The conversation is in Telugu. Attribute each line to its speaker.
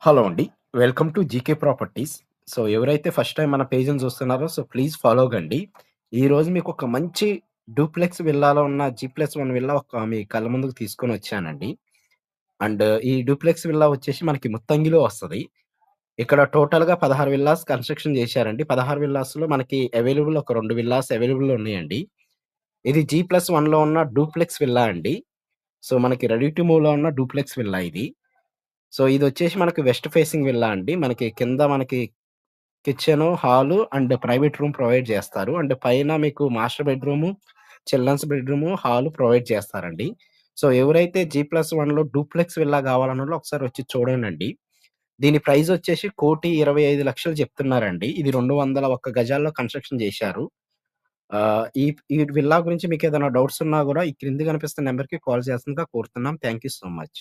Speaker 1: హలో అండి. Welcome to GK properties. So, ఎవరైతే ఫస్ట్ టైమ్ మన పేజ్‌ని చూస్తున్నారో ప్లీజ్ ఫాలో కండి. ఈరోజు మీకొక మంచి డూప్లెక్స్ విల్లాలో ఉన్న జీ+1 విల్లా మీ కళ్ళ ముందుకు తీసుకొనొచ్చానండి. అండ్ ఈ డూప్లెక్స్ విల్లా వచ్చేసి మనకి ముత్తంగిలో వస్తది. ఇక్కడ టోటల్‌గా 16 విల్లాస్ కన్‌స్ట్రక్షన్ చేశారండి. 16 విల్లాస్‌లో మనకి అవైలబుల్ ఒక 2 విల్లాస్ అవైలబుల్‌లో ఉన్నాయండి. ఇది జీ+1లో ఉన్న డూప్లెక్స్ విల్లా అండి. సో, మనకి రెడీ టు మూవ్‌లో ఉన్న డూప్లెక్స్ విల్లా ఇది. సో, ఇదొచ్చేసి మనకి వెస్ట్ ఫేసింగ్ విల్లా అండి. మనకి కింద kitchen, hall and private room provide చేస్తారు. అండ్ పైన మీకు master bedroom, children's bedroom, hall provide చేస్తారండి. సో, ఎవరైతే జీ+1లో డూప్లెక్స్ విల్లా కావాలన్నోళ్ళు ఒకసారి వచ్చి చూడండండి. దీని ప్రైజొచ్చేసి 1,25,00,000 చెప్తున్నారండి. ఇది 201 గజాల్లో కన్‌స్ట్రక్షన్ చేశారు. ఈ ఈ విల్లా గురించి మీకేదైనా డౌట్స్ ఉన్నా గూడా ఈ క్రింద కనిపిస్తున్న నంబర్‌కి కాల్ చేయాల్సిందిగా కోరుతున్నాం. Thank you so much.